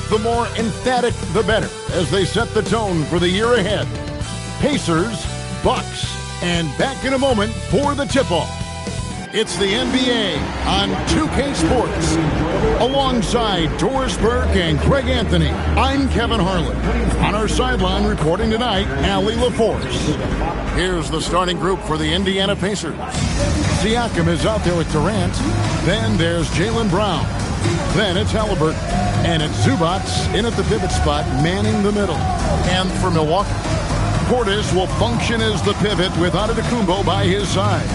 The more emphatic, the better, as they set the tone for the year ahead. Pacers, Bucks, and back in a moment for the tip-off. It's the NBA on 2K Sports. Alongside Doris Burke and Craig Anthony, I'm Kevin Harlan. On our sideline reporting tonight, Allie LaForce. Here's the starting group for the Indiana Pacers. Siakam is out there with Durant. Then there's Jaylen Brown. Then it's Haliburton. And it's Zubac in at the pivot spot, manning the middle. And for Milwaukee, Portis will function as the pivot with Antetokounmpo by his side.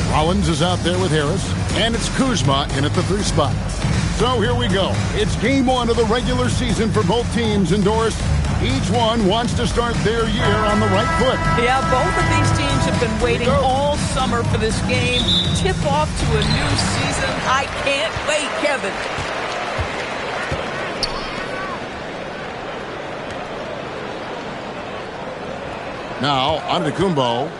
Rollins is out there with Harris, and it's Kuzma in at the 3 spot. So here we go. It's game 1 of the regular season for both teams, and Doris, each one wants to start their year on the right foot. Yeah, both of these teams have been waiting all summer for this game. Tip off to a new season. I can't wait, Kevin. Now, Antetokounmpo.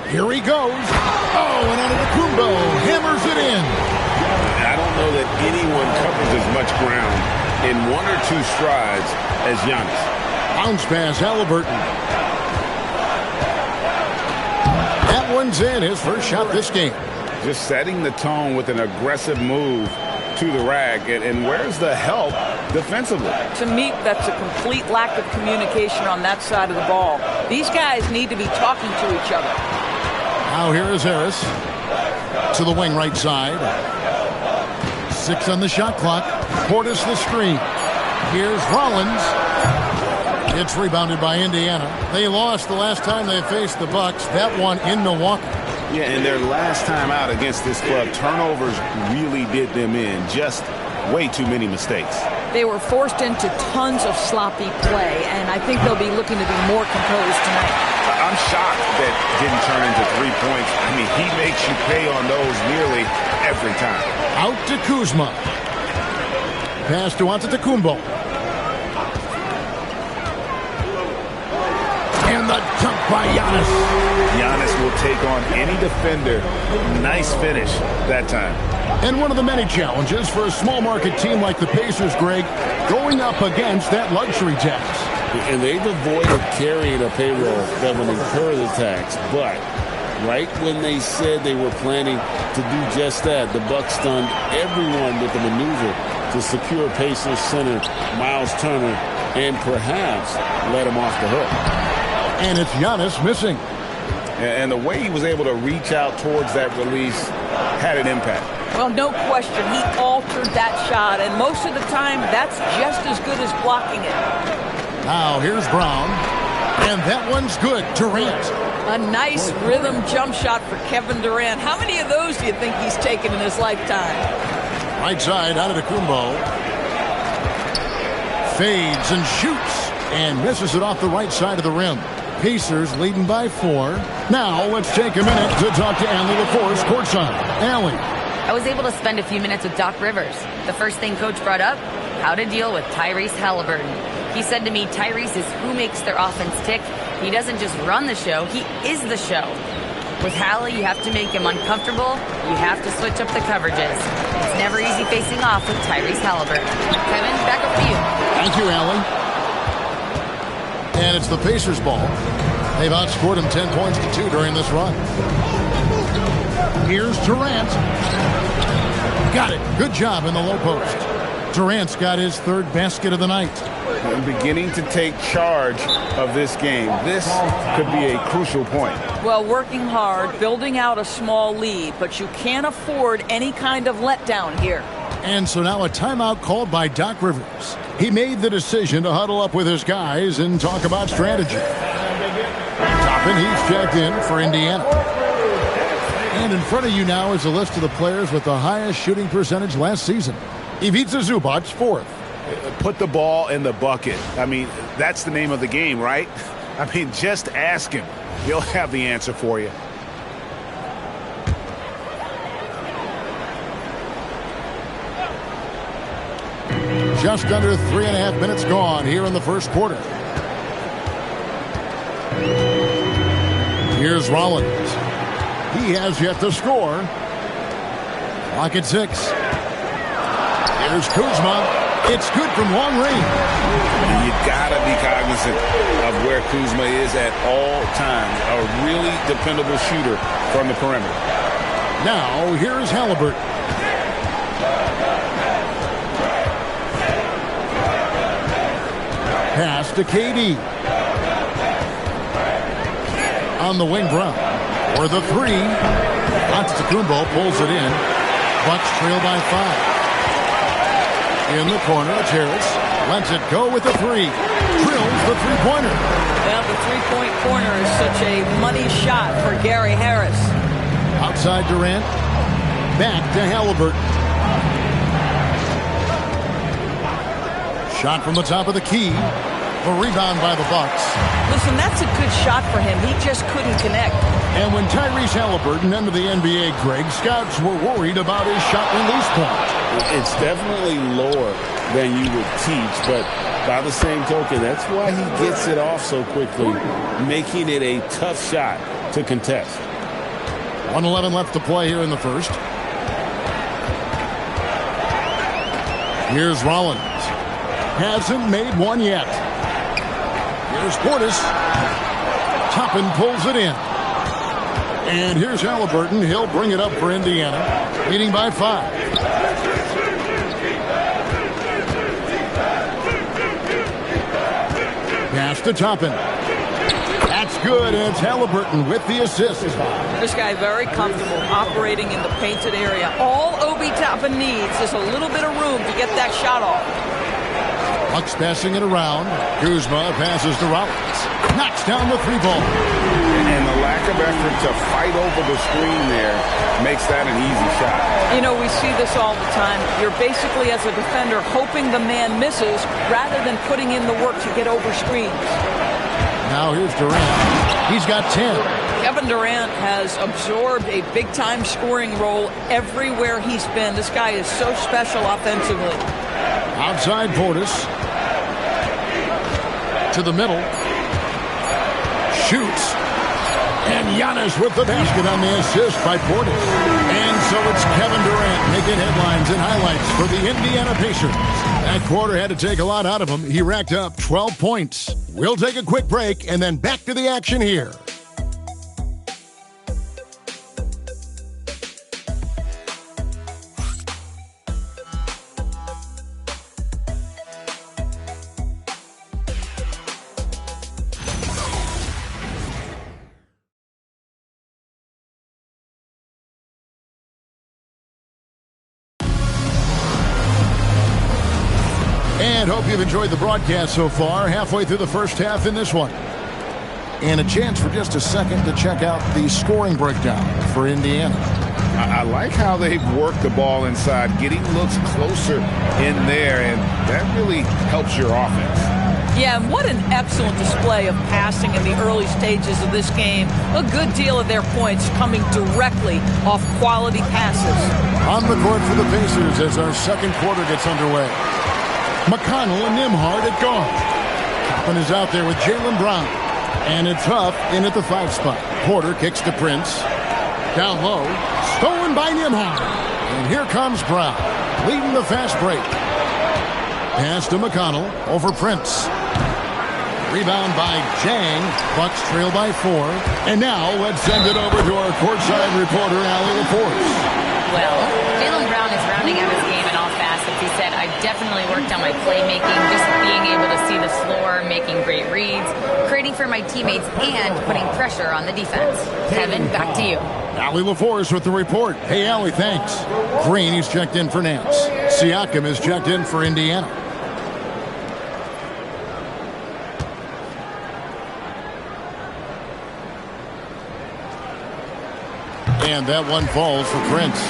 Here he goes. Oh, and Antetokounmpo hammers it in. I don't know that anyone covers as much ground in 1 or 2 strides as Giannis. Bounce pass, Haliburton. That one's in, his first shot this game. Just setting the tone with an aggressive move to the rack. And where's the help defensively? To me, that's a complete lack of communication on that side of the ball. These guys need to be talking to each other. Now here is Harris to the wing right side. 6 on the shot clock. Portis the screen. Here's Rollins. It's rebounded by Indiana. They lost the last time they faced the Bucks. That one in Milwaukee. Yeah, and their last time out against this club, turnovers really did them in. Just way too many mistakes. They were forced into tons of sloppy play, and I think they'll be looking to be more composed tonight. I'm shocked that didn't turn into 3 points. I mean, he makes you pay on those nearly every time. Out to Kuzma. Pass to Antetokounmpo. And the jump by Giannis. Giannis will take on any defender. Nice finish that time. And one of the many challenges for a small market team like the Pacers, Greg, going up against that luxury tax. And they've avoided carrying a payroll that will incur the tax. But right when they said they were planning to do just that, the Bucks stunned everyone with the maneuver to secure Pacers center Miles Turner and perhaps let him off the hook. And it's Giannis missing. And the way he was able to reach out towards that release had an impact. Well, no question. He altered that shot, and most of the time, that's just as good as blocking it. Now, here's Brown. And that one's good. Durant. A nice rhythm jump shot for Kevin Durant. How many of those do you think he's taken in his lifetime? Right side, Antetokounmpo. Fades and shoots. And misses it off the right side of the rim. Pacers leading by 4. Now, let's take a minute to talk to Allie LaForce courtside. Allie. I was able to spend a few minutes with Doc Rivers. The first thing Coach brought up, how to deal with Tyrese Haliburton. He said to me, Tyrese is who makes their offense tick. He doesn't just run the show, he is the show. With Hallie, you have to make him uncomfortable. You have to switch up the coverages. It's never easy facing off with Tyrese Haliburton. Kevin, back up to you. Thank you, Allie. And it's the Pacers' ball. They've outscored him 10 points to 2 during this run. Here's Durant. Got it. Good job in the low post. Durant's got his 3rd basket of the night. And beginning to take charge of this game. This could be a crucial point. Well, working hard, building out a small lead, but you can't afford any kind of letdown here. And so now a timeout called by Doc Rivers. He made the decision to huddle up with his guys and talk about strategy. Toppin, he's checked in for Indiana. And in front of you now is a list of the players with the highest shooting percentage last season. Ivica Zubac, 4th. Put the ball in the bucket. I mean, that's the name of the game, right? I mean, just ask him. He'll have the answer for you. Just under 3.5 minutes gone here in the first quarter. Here's Rollins. He has yet to score. Clock at 6. Here's Kuzma. It's good from long range. You got to be cognizant of where Kuzma is at all times. A really dependable shooter from the perimeter. Now, here's Haliburton. Pass to KD. On the wing, Brown. For the three. Antetokounmpo pulls it in. Bucks trail by 5. In the corner, it's Harris. Lets it go with the three. Drills the three-pointer. Well, the three-point corner is such a money shot for Gary Harris. Outside Durant. Back to Haliburton. Shot from the top of the key. The rebound by the Bucks. Listen, that's a good shot for him. He just couldn't connect. And when Tyrese Haliburton entered the NBA, Greg, scouts were worried about his shot release point. It's definitely lower than you would teach, but by the same token, that's why he gets it off so quickly, making it a tough shot to contest. 1:11 left to play here in the first. Here's Rollins. Hasn't made one yet. Here's Portis. Toppin pulls it in. And here's Haliburton. He'll bring it up for Indiana, leading by 5. Pass to Toppin. That's good, and it's Haliburton with the assist. This guy very comfortable operating in the painted area. All Obi Toppin needs is a little bit of room to get that shot off. Bucks passing it around. Kuzma passes to Rollins. Knocks down the three ball. And the lack of effort to fight over the screen there makes that an easy shot. You know, we see this all the time. You're basically, as a defender, hoping the man misses rather than putting in the work to get over screens. Now here's Durant. He's got 10. Kevin Durant has absorbed a big-time scoring role everywhere he's been. This guy is so special offensively. Outside Portis. To the middle. Shoots. And Giannis with the basket on the assist by Portis. And so it's Kevin Durant making headlines and highlights for the Indiana Pacers. That quarter had to take a lot out of him. He racked up 12 points. We'll take a quick break and then back to the action here. And hope you've enjoyed the broadcast so far. Halfway through the first half in this one. And a chance for just a second to check out the scoring breakdown for Indiana. I like how they've worked the ball inside, getting looks closer in there, and that really helps your offense. Yeah, and what an excellent display of passing in the early stages of this game. A good deal of their points coming directly off quality passes. On the court for the Pacers as our second quarter gets underway. McConnell and Nembhard at guard. Toppin is out there with Jaylen Brown. And it's Huff in at the 5 spot. Porter kicks to Prince. Down low. Stolen by Nembhard. And here comes Brown. Leading the fast break. Pass to McConnell over Prince. Rebound by Jang. Bucks trail by 4. And now let's send it over to our courtside reporter, Allie LaForce. Well, Jaylen Brown is rounding out his game in all facets. He said, I've definitely worked on my playmaking, just being able to see the floor, making great reads, creating for my teammates, and putting pressure on the defense. Kevin, back to you. Allie LaForce with the report. Hey, Allie, thanks. Green, he's checked in for Nance. Siakam is checked in for Indiana. And that one falls for Prince.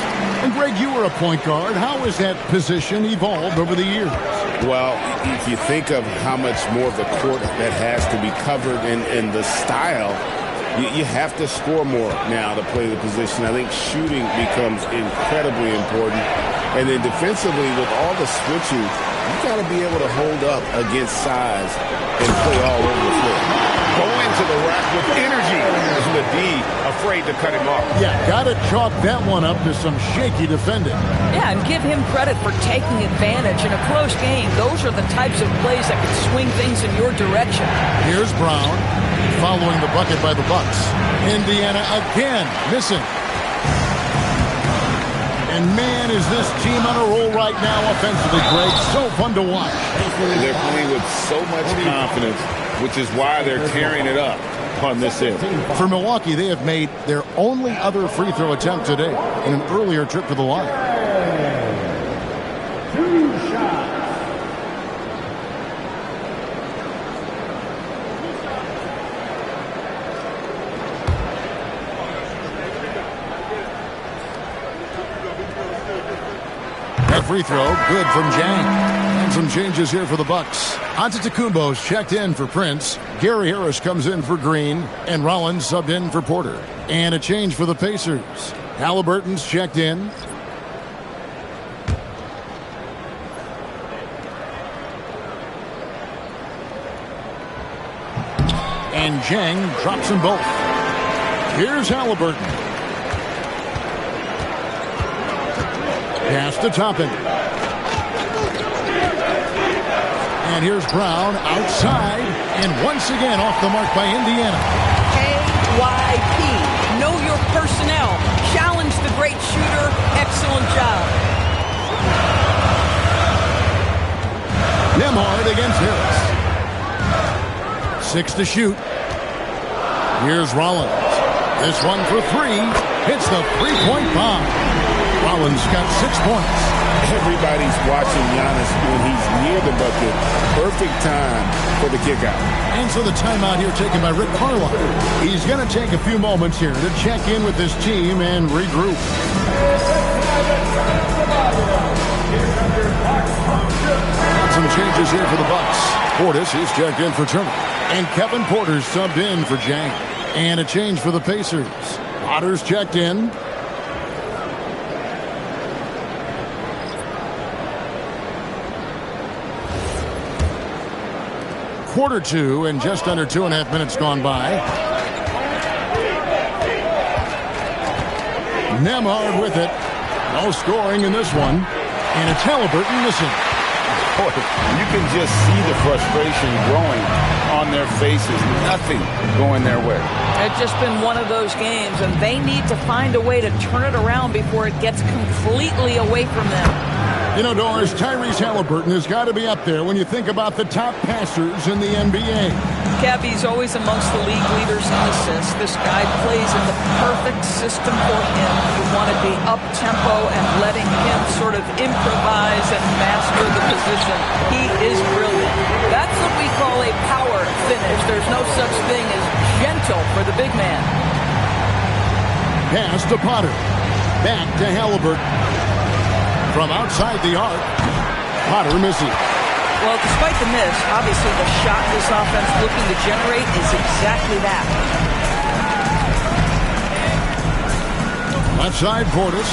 And Greg, you were a point guard. How has that position evolved over the years? Well, if you think of how much more of the court that has to be covered in the style, you have to score more now to play the position. I think shooting becomes incredibly important. And then defensively, with all the switching, you got to be able to hold up against size and play all over the floor. going to the rack with energy. Isn't the D afraid to cut him off? Yeah, got to chalk that one up to some shaky defending. Yeah, and give him credit for taking advantage in a close game. Those are the types of plays that can swing things in your direction. Here's Brown, following the bucket by the Bucks. Indiana again missing. And man, is this team on a roll right now offensively, Greg. So fun to watch. They're playing with so much confidence, which is why they're tearing it up on this end. For Milwaukee, they have made their only other free throw attempt today in an earlier trip to the line. That free throw, good from Jang. And some changes here for the Bucks. Antetokounmpo's checked in for Prince. Gary Harris comes in for Green. And Rollins subbed in for Porter. And a change for the Pacers. Haliburton's checked in. And Jang drops them both. Here's Haliburton. Pass to Toppin. And here's Brown outside. And once again off the mark by Indiana. KYP. Know your personnel. Challenge the great shooter. Excellent job. Nembhard against Harris. 6 to shoot. Here's Rollins. This one for 3. Hits the three-point bomb. Rollins got 6 points. Everybody's watching Giannis when he's near the bucket. Perfect time for the kick out. And so the timeout here taken by Rick Carlisle. He's going to take a few moments here to check in with his team and regroup. Some changes here for the Bucks. Portis, he's checked in for Turner. And Kevin Porter's subbed in for Jang. And a change for the Pacers. Potter's checked in. Quarter 2 and just under 2.5 minutes gone by. Nembhard with it. No scoring in this one. And it's Haliburton missing. You can just see the frustration growing on their faces. Nothing going their way. It's just been one of those games, and they need to find a way to turn it around before it gets completely away from them. You know, Doris, Tyrese Haliburton has got to be up there when you think about the top passers in the NBA. Kev, he's always amongst the league leaders in assists. This guy plays in the perfect system for him. You want to be up-tempo and letting him sort of improvise and master the position. He is brilliant. That's what we call a power finish. There's no such thing as gentle for the big man. Pass to Potter. Back to Haliburton. From outside the arc, Potter misses. Well, despite the miss, obviously the shot this offense looking to generate is exactly that. Left side, Portis.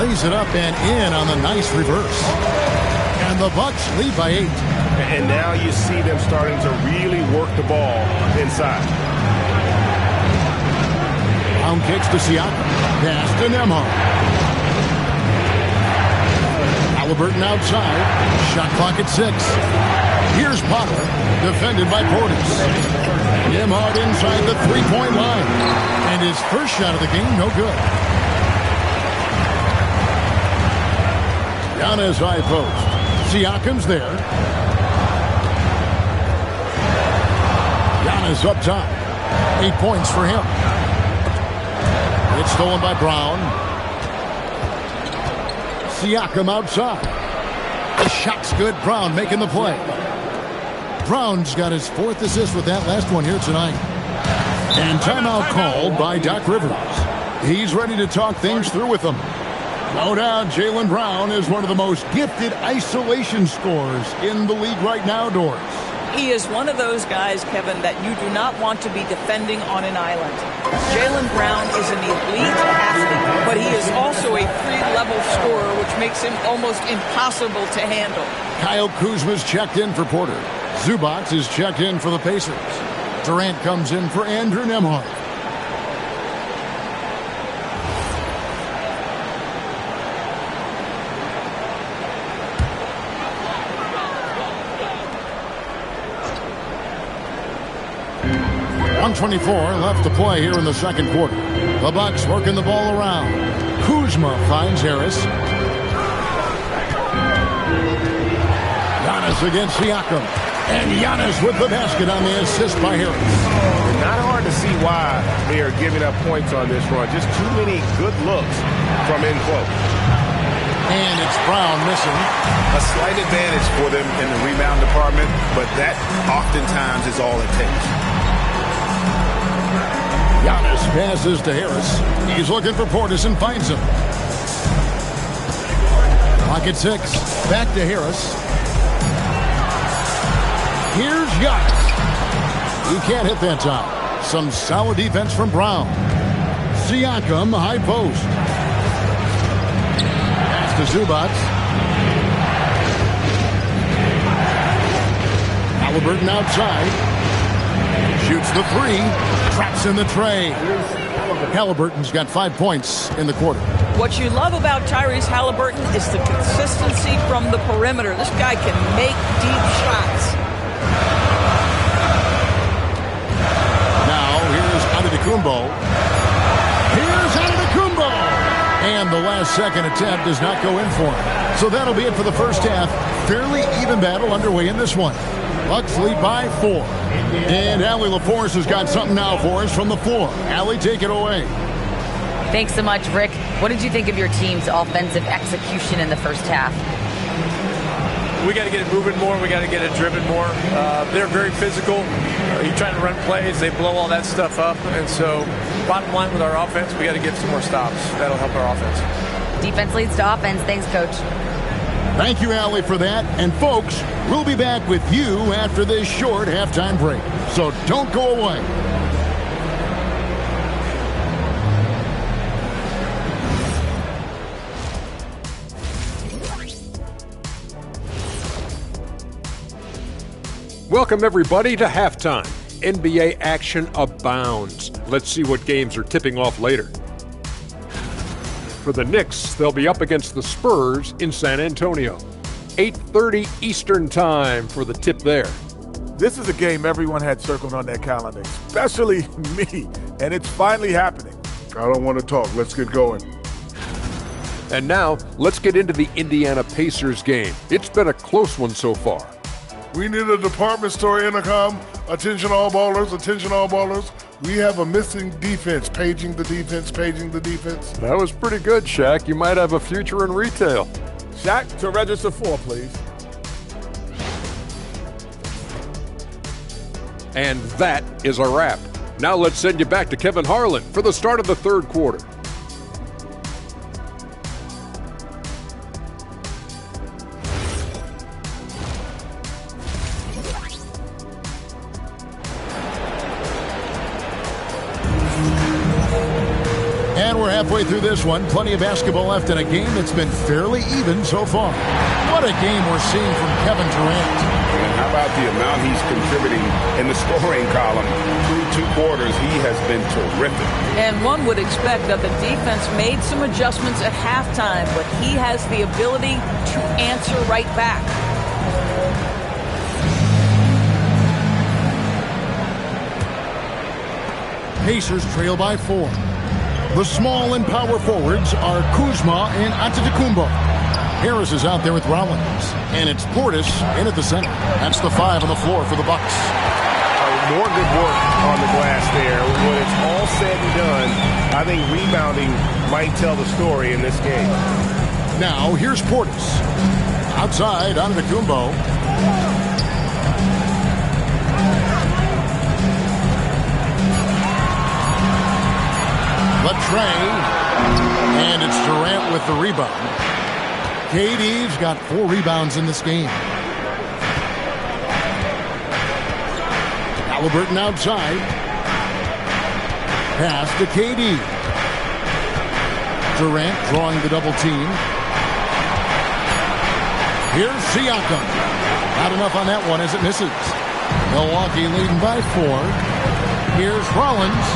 Lays it up and in on the nice reverse. And the Bucks lead by 8. And now you see them starting to really work the ball inside. Brown kicks to Siakam. Pass to Nembhard. Haliburton outside. Shot clock at 6. Here's Potter, defended by Portis. Nembhard inside the three-point line. And his first shot of the game, no good. Giannis high post. Siakam's there. Giannis up top. 8 points for him. It's stolen by Brown. Siakam outside. The shot's good. Brown making the play. Brown's got his 4th assist with that last one here tonight. And timeout called by Doc Rivers. He's ready to talk things through with them. No doubt Jaylen Brown is one of the most gifted isolation scorers in the league right now, Doris. He is one of those guys, Kevin, that you do not want to be defending on an island. Jaylen Brown is an elite athlete, but he is also a three-level scorer, which makes him almost impossible to handle. Kyle Kuzma's checked in for Porter. Zubac is checked in for the Pacers. Durant comes in for Andrew Nembhard. .124 left to play here in the second quarter. The Bucks working the ball around. Kuzma finds Harris. Giannis against Siakam. And Giannis with the basket on the assist by Harris. Not hard to see why they are giving up points on this run. Just too many good looks from in close. And it's Brown missing. A slight advantage for them in the rebound department, but that oftentimes is all it takes. Giannis passes to Harris. He's looking for Portis and finds him. Clock at 6. Back to Harris. Here's Giannis. He can't hit that time. Some solid defense from Brown. Siakam, high post. Pass to Zubac. Haliburton outside. Shoots the 3. Traps in the tray. Haliburton's got 5 points in the quarter. What you love about Tyrese Haliburton is the consistency from the perimeter. This guy can make deep shots. Now, here's Antetokounmpo. Here's Antetokounmpo! And the last second attempt does not go in for him. So that'll be it for the first half. Fairly even battle underway in this one. Bucks lead by 4. And Allie LaForce has got something now for us from the floor. Allie, take it away. Thanks so much, Rick. What did you think of your team's offensive execution in the first half? We got to get it moving more. We got to get it driven more. They're very physical. You're trying to run plays. They blow all that stuff up. And so bottom line with our offense, we got to get some more stops. That'll help our offense. Defense leads to offense. Thanks, Coach. Thank you, Allie, for that. And, folks, we'll be back with you after this short halftime break. So don't go away. Welcome, everybody, to halftime. NBA action abounds. Let's see what games are tipping off later. For the Knicks, they'll be up against the Spurs in San Antonio. 8:30 Eastern time for the tip there. This is a game everyone had circled on their calendar, especially me, and it's finally happening. I don't want to talk. Let's get going. And now, let's get into the Indiana Pacers game. It's been a close one so far. We need a department store intercom. Attention all ballers, attention all ballers. We have a missing defense. Paging the defense, paging the defense. That was pretty good, Shaq. You might have a future in retail. Shaq, to register 4, please. And that is a wrap. Now let's send you back to Kevin Harlan for the start of the third quarter. And we're halfway through this one. Plenty of basketball left in a game that's been fairly even so far. What a game we're seeing from Kevin Durant. And how about the amount he's contributing in the scoring column? Through 2 quarters, he has been terrific. And one would expect that the defense made some adjustments at halftime, but he has the ability to answer right back. Pacers trail by 4. The small and power forwards are Kuzma and Antetokounmpo. Harris is out there with Rollins. And it's Portis in at the center. That's the 5 on the floor for the Bucks. More good work on the glass there. When it's all said and done, I think rebounding might tell the story in this game. Now, here's Portis. Outside, Antetokounmpo. Latrey, and it's Durant with the rebound. KD's got 4 rebounds in this game. Haliburton outside. Pass to KD. Durant drawing the double team. Here's Siakam. Not enough on that one as it misses. Milwaukee leading by 4. Here's Rollins.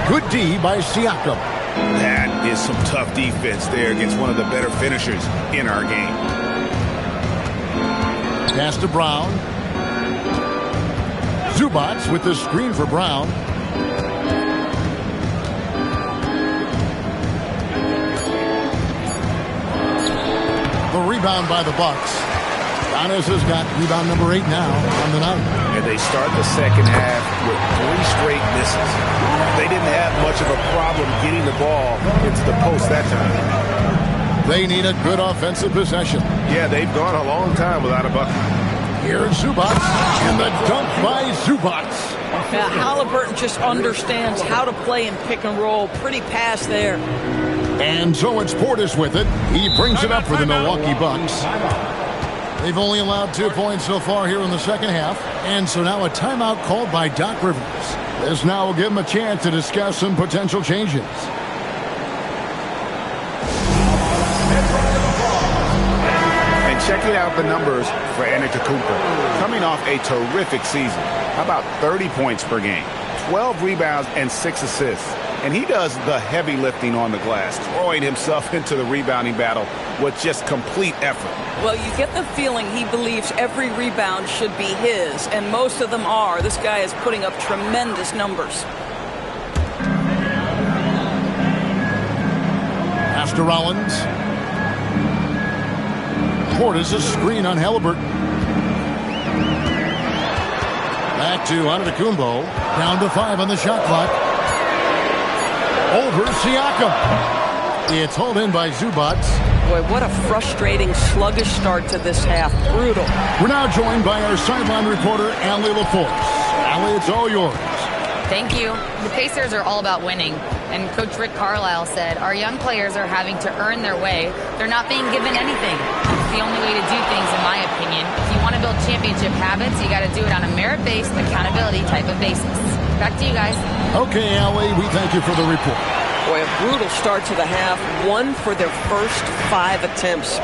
Good D by Siakam. That is some tough defense there against one of the better finishers in our game. Pass to Brown. Zubats with the screen for Brown. The rebound by the Bucks. Giannis has got rebound number 8 now on the night. And they start the second half with 3 straight misses. They didn't have much of a problem getting the ball into the post that time. They need a good offensive possession. Yeah, they've gone a long time without a bucket. Here's Zubats, and the dunk by Zubats. Yeah, Haliburton just understands how to play in pick and roll. Pretty pass there. And so it's Portis with it. He brings it up for the Milwaukee Bucks. They've only allowed 2 points so far here in the second half. And so now a timeout called by Doc Rivers. This now will give him a chance to discuss some potential changes. And checking out the numbers for Antetokounmpo. Coming off a terrific season. How about 30 points per game, 12 rebounds, and 6 assists. And he does the heavy lifting on the glass, throwing himself into the rebounding battle with just complete effort. Well, you get the feeling he believes every rebound should be his, and most of them are. This guy is putting up tremendous numbers. Pass to Rollins. Portis a screen on Haliburton. Back to Antetokounmpo. Down to 5 on the shot clock. Over Siakam. It's hauled in by Zubats. Boy, what a frustrating, sluggish start to this half. Brutal. We're now joined by our sideline reporter, Allie LaForce. Allie, it's all yours. Thank you. The Pacers are all about winning. And Coach Rick Carlisle said, our young players are having to earn their way. They're not being given anything. It's the only way to do things, in my opinion. If you want to build championship habits, you got to do it on a merit-based, accountability type of basis. Back to you guys. Okay, Allie, we thank you for the report. Boy, a brutal start to the half. 1 for their first 5 attempts.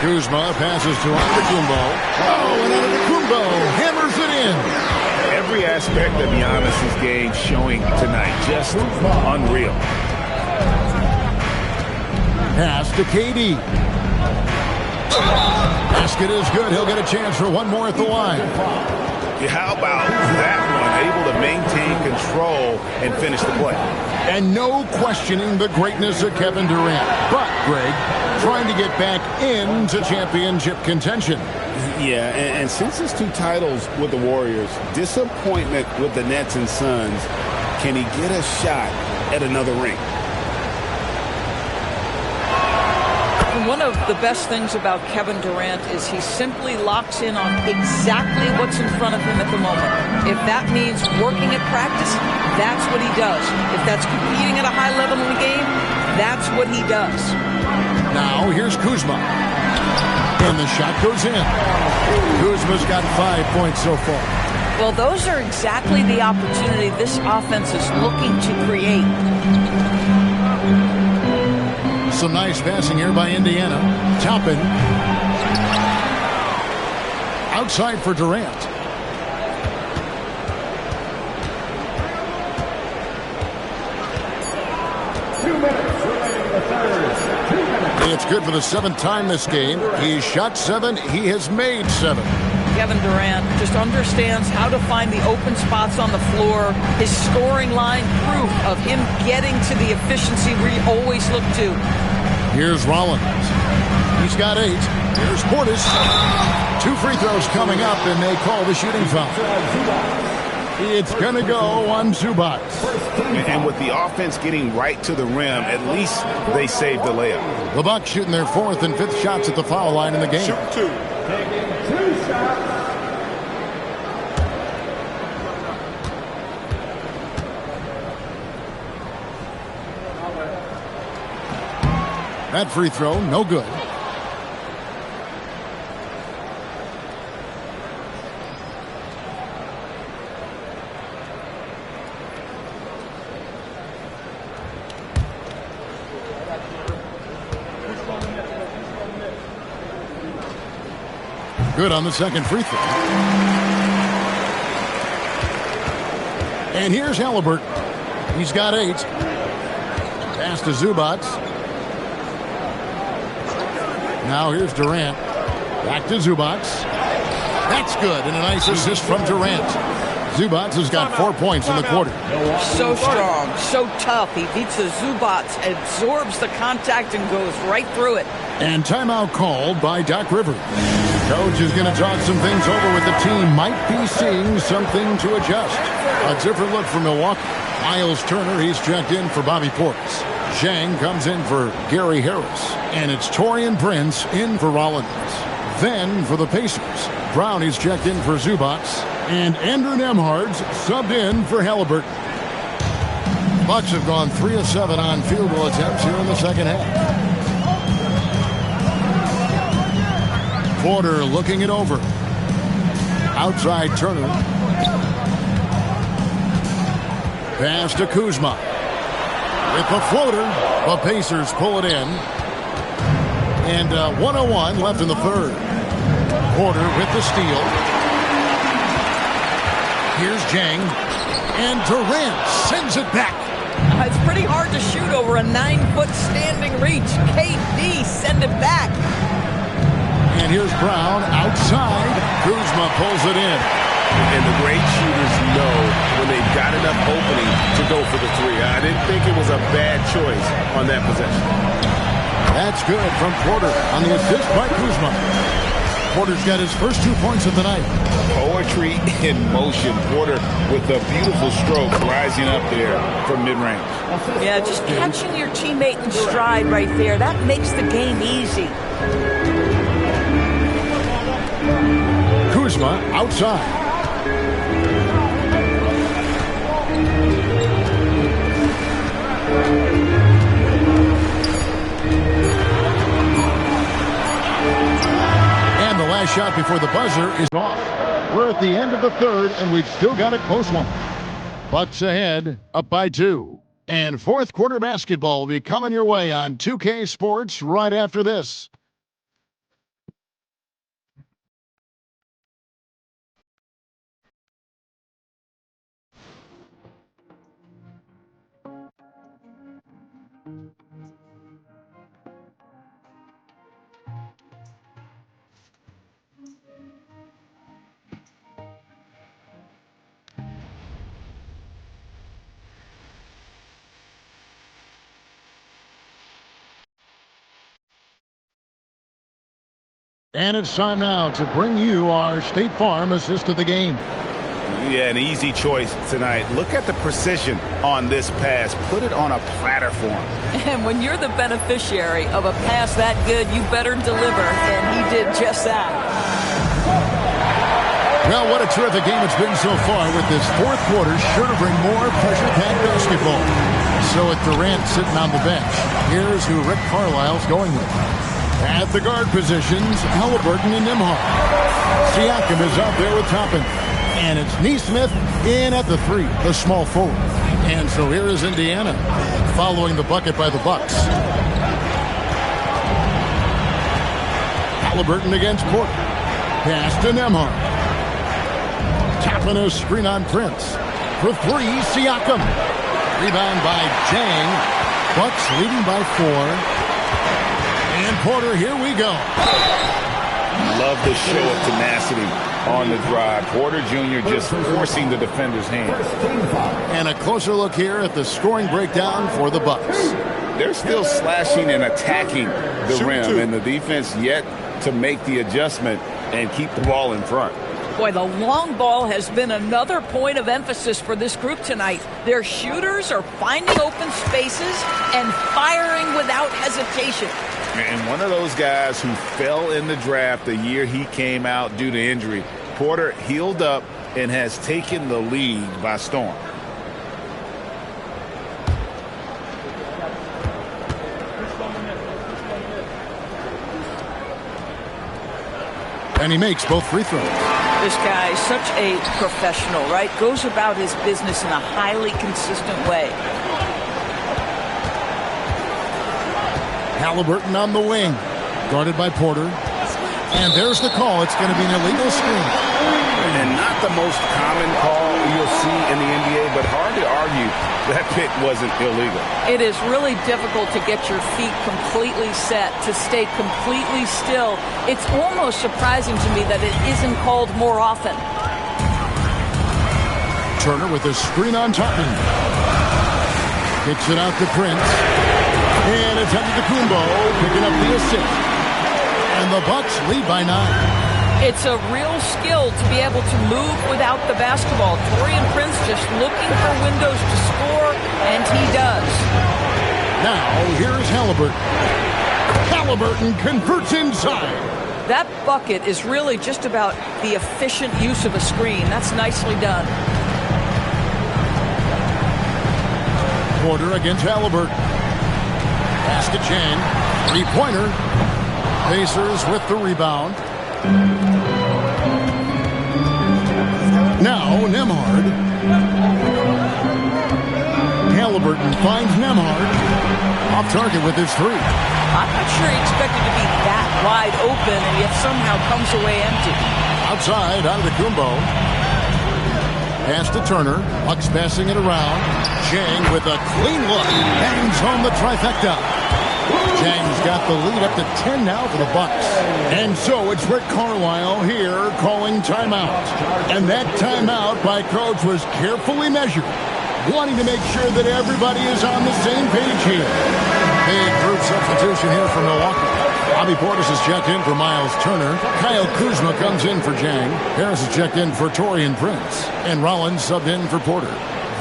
Kuzma passes to Antetokounmpo. Oh, and Antetokounmpo hammers it in. Every aspect of Giannis' game showing tonight. Just unreal. Pass to KD. Basket is good. He'll get a chance for one more at the line. How about that one? Able to maintain control and finish the play. And no questioning the greatness of Kevin Durant. But, Greg, trying to get back into championship contention. Yeah, and since his 2 titles with the Warriors, disappointment with the Nets and Suns, can he get a shot at another ring? One of the best things about Kevin Durant is he simply locks in on exactly what's in front of him at the moment. If that means working at practice, that's what he does. If that's competing at a high level in the game, that's what he does. Now here's Kuzma. And the shot goes in. Kuzma's got 5 points so far. Well, those are exactly the opportunity this offense is looking to create. Some nice passing here by Indiana. Toppin. Outside for Durant. It's good for the 7th time this game. He's shot 7. He has made 7. Kevin Durant just understands how to find the open spots on the floor. His scoring line, proof of him getting to the efficiency we always look to. Here's Rollins. He's got 8. Here's Portis. 2 free throws coming up, and they call the shooting foul. It's going to go on Zubats. And with the offense getting right to the rim, at least they saved the layup. The Bucks shooting their 4th and 5th shots at the foul line in the game. Shoot 2. That free throw, no good. Good on the second free throw. And here's Haliburton. He's got 8. Pass to Zubac. Now here's Durant. Back to Zubac. That's good, and a nice assist from Durant. Zubac has got 4 points in the quarter. So strong, so tough. He beats the Zubac, absorbs the contact, and goes right through it. And timeout called by Doc Rivers. Coach is going to talk some things over with the team. Might be seeing something to adjust. A different look for Milwaukee. Miles Turner, he's checked in for Bobby Portis. Zhang comes in for Gary Harris. And it's Taurean Prince in for Rollins. Then for the Pacers, Brown is checked in for Zubac. And Andrew Nembhard's subbed in for Haliburton. Bucks have gone 3 of 7 on field goal attempts here in the second half. Porter looking it over. Outside Turner. Pass to Kuzma. With the floater, the Pacers pull it in. And 1:01 left in the third. Porter with the steal. Here's Zhang. And Durant sends it back. It's pretty hard to shoot over a 9-foot standing reach. KD send it back. And here's Brown outside. Kuzma pulls it in. And the great shooters know when they've got enough opening to go for the 3. I didn't think it was a bad choice on that possession. That's good from Porter on the assist by Kuzma. Porter's got his first 2 points of the night. Poetry in motion. Porter with a beautiful stroke rising up there from mid-range. Yeah, just catching your teammate in stride right there. That makes the game easy. Kuzma outside. And the last shot before the buzzer is off. We're at the end of the third, and we've still got a close one. Bucks ahead, up by 2. And fourth quarter basketball will be coming your way on 2K Sports right after this. And it's time now to bring you our State Farm assist of the game. Yeah, an easy choice tonight. Look at the precision on this pass. Put it on a platter for him. And when you're the beneficiary of a pass that good, you better deliver, and he did just that. Well, what a terrific game it's been so far with this fourth quarter. Sure to bring more pressure-packed basketball. So with Durant sitting on the bench, here's who Rick Carlisle's going with. At the guard positions, Haliburton and Nembhard. Siakam is out there with Toppin. And it's Nesmith in at the 3, the small forward. And so here is Indiana following the bucket by the Bucks. Haliburton against Porter. Pass to Nembhard. Toppin a screen on Prince. For 3, Siakam. Rebound by Zhang. Bucks leading by 4. And Porter, here we go. Love the show of tenacity on the drive. Porter Jr. just forcing the defender's hand. And a closer look here at the scoring breakdown for the Bucks. They're still slashing and attacking the rim, and the defense yet to make the adjustment and keep the ball in front. Boy, the long ball has been another point of emphasis for this group tonight. Their shooters are finding open spaces and firing without hesitation. And one of those guys who fell in the draft the year he came out due to injury. Porter healed up and has taken the league by storm. And he makes both free throws. This guy is such a professional, right? Goes about his business in a highly consistent way. Haliburton on the wing, guarded by Porter. And there's the call. It's going to be an illegal screen. And not the most common call you'll see in the NBA, but hard to argue that pick wasn't illegal. It is really difficult to get your feet completely set, to stay completely still. It's almost surprising to me that it isn't called more often. Turner with a screen on top. Kicks it out to Prince. And it's Antetokounmpo picking up the assist. And the Bucks lead by 9. It's a real skill to be able to move without the basketball. Taurean Prince just looking for windows to score, and he does. Now, here's Haliburton. Haliburton converts inside. That bucket is really just about the efficient use of a screen. That's nicely done. Porter against Haliburton. Pass to Chang. Three-pointer. Pacers with the rebound. Now Nembhard. Haliburton finds Nembhard. Off target with his three. I'm not sure he expected to be that wide open, and yet somehow comes away empty. Outside, Antetokounmpo. Pass to Turner. Bucks passing it around. Chang with a clean look. Bangs home the trifecta. Chang's got the lead up to 10 now for the Bucks. And so it's Rick Carlisle here calling timeout. And that timeout by Coach was carefully measured, wanting to make sure that everybody is on the same page here. Big group substitution here for Milwaukee. Bobby Portis is checked in for Miles Turner. Kyle Kuzma comes in for Chang. Harris is checked in for Taurean Prince. And Rollins subbed in for Porter.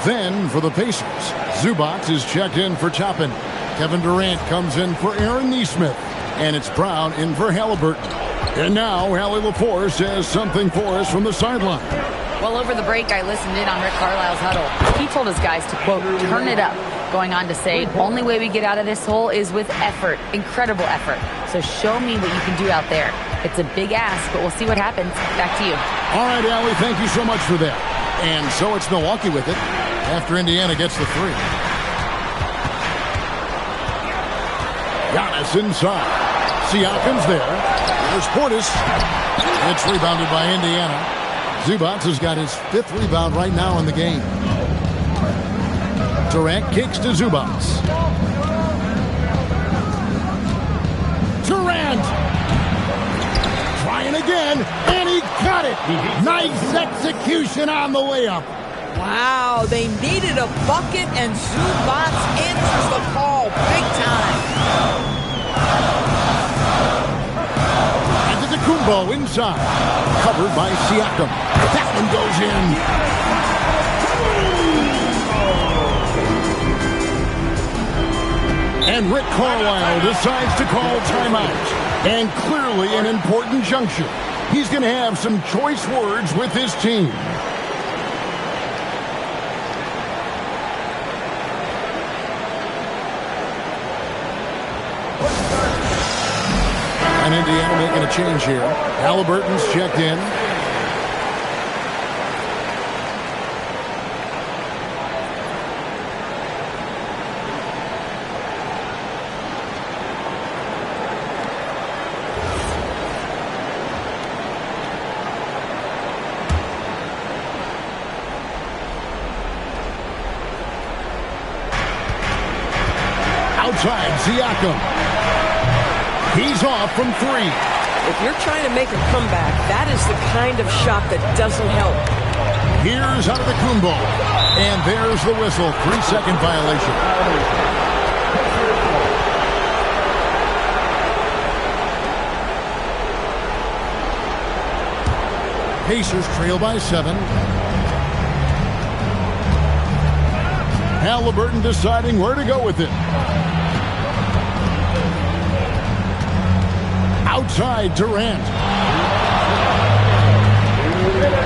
Then for the Pacers, Zubac is checked in for Toppin. Kevin Durant comes in for Aaron Nesmith. And it's Brown in for Haliburton. And now Allie Lepore says something for us from the sideline. Well, over the break, I listened in on Rick Carlisle's huddle. He told his guys to, quote, turn it up, going on to say, only way we get out of this hole is with effort, incredible effort. So show me what you can do out there. It's a big ask, but we'll see what happens. Back to you. All right, Allie, thank you so much for that. And so it's Milwaukee with it after Indiana gets the three. Giannis inside. Siakam's there. There's Portis. It's rebounded by Indiana. Zubac has got his 5th rebound right now in the game. Durant kicks to Zubac. Durant! Trying again, and he got it! Nice execution on the way up. Wow, they needed a bucket, and Zubac answers the call big time. Antetokounmpo inside. Covered by Siakam. That one goes in. And Rick Carlisle decides to call timeout. And clearly an important juncture. He's going to have some choice words with his team. And Indiana making a change here. Haliburton's checked in. Outside, Siakam. He's off from three. If you're trying to make a comeback, that is the kind of shot that doesn't help. Here's Antetokounmpo. And there's the whistle. 3-second violation. Pacers trail by 7. Haliburton deciding where to go with it. Outside, Durant.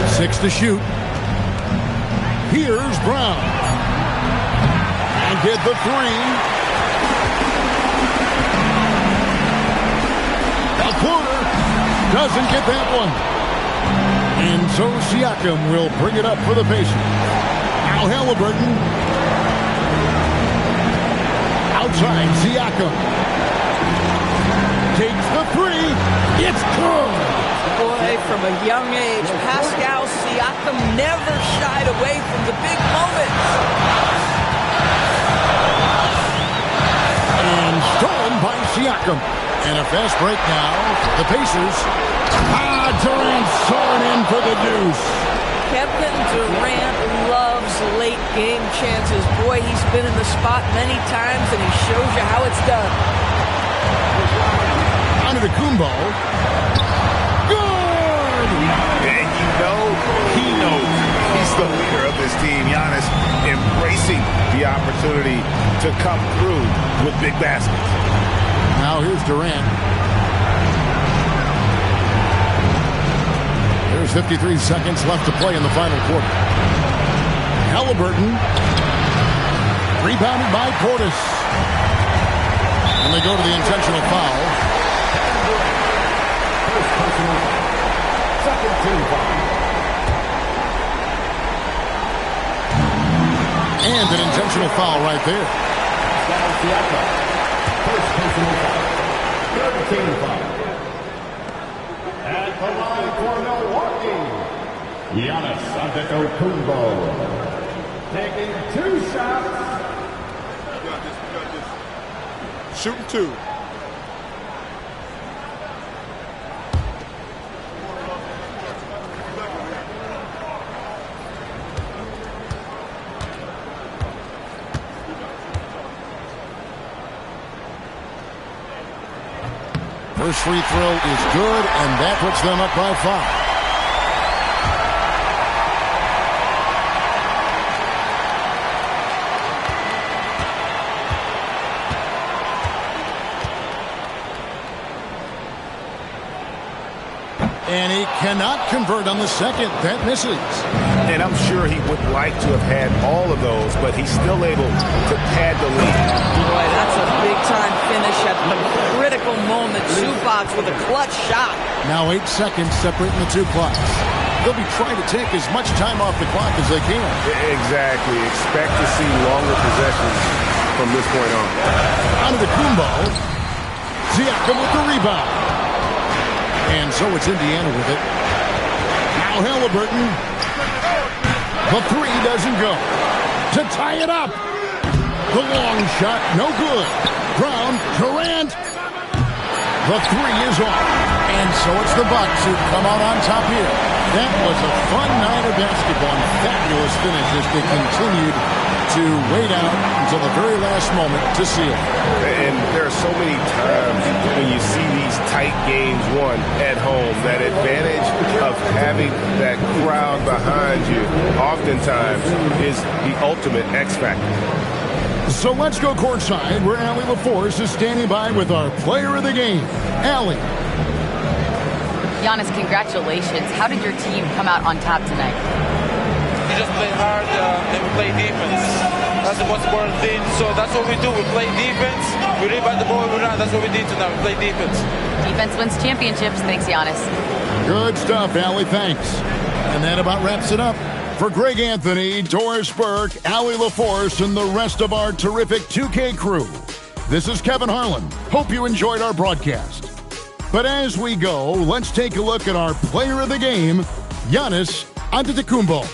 6 to shoot. Here's Brown. And get the 3. A quarter. Doesn't get that one. And so Siakam will bring it up for the Pacers. Now Haliburton. Outside, Siakam. Takes the 3. It's good. Boy, from a young age, Pascal Siakam never shied away from the big moments. And stolen by Siakam. And a fast break now for the Pacers. Durant soaring in for the deuce. Kevin Durant loves late game chances. Boy, he's been in the spot many times, and he shows you how it's done. Antetokounmpo. Good! And you know he knows he's the leader of this team. Giannis embracing the opportunity to come through with big baskets. Now here's Durant. There's 53 seconds left to play in the final quarter. Haliburton. Rebounded by Portis. And they go to the intentional foul. Second team foul. And an intentional foul right there. First personal foul. Third team foul. At the line for Milwaukee, Giannis Antetokounmpo taking 2 shots. Shooting 2. First free throw is good, and that puts them up by 5. And he cannot convert on the second. That misses. And I'm sure he would like to have had all of those, but he's still able to pad the lead. Boy, that's a big-time finish at the critical moment. Zubac with a clutch shot. Now 8 seconds separating the two clocks. They'll be trying to take as much time off the clock as they can. Exactly. Expect to see longer possessions from this point on. Antetokounmpo. Siakam with the rebound. And so it's Indiana with it. Now Haliburton. The 3 doesn't go. To tie it up. The long shot, no good. Brown, Durant. The 3 is off. And so it's the Bucks who come out on top here. That was a fun night of basketball and fabulous finish as they continued to wait out until the very last moment to seal. And there are so many times when you see these tight games won at home, that advantage of having that crowd behind you oftentimes is the ultimate X factor. So let's go courtside where Allie LaForce is standing by with our player of the game, Allie. Giannis, congratulations. How did your team come out on top tonight? We just play hard and we play defense. That's the most important thing. So that's what we do. We play defense. We rebound the ball, we run. That's what we did tonight. We play defense. Defense wins championships. Thanks, Giannis. Good stuff, Allie. Thanks. And that about wraps it up. For Greg Anthony, Doris Burke, Allie LaForce, and the rest of our terrific 2K crew, this is Kevin Harlan. Hope you enjoyed our broadcast. But as we go, let's take a look at our player of the game, Giannis Antetokounmpo.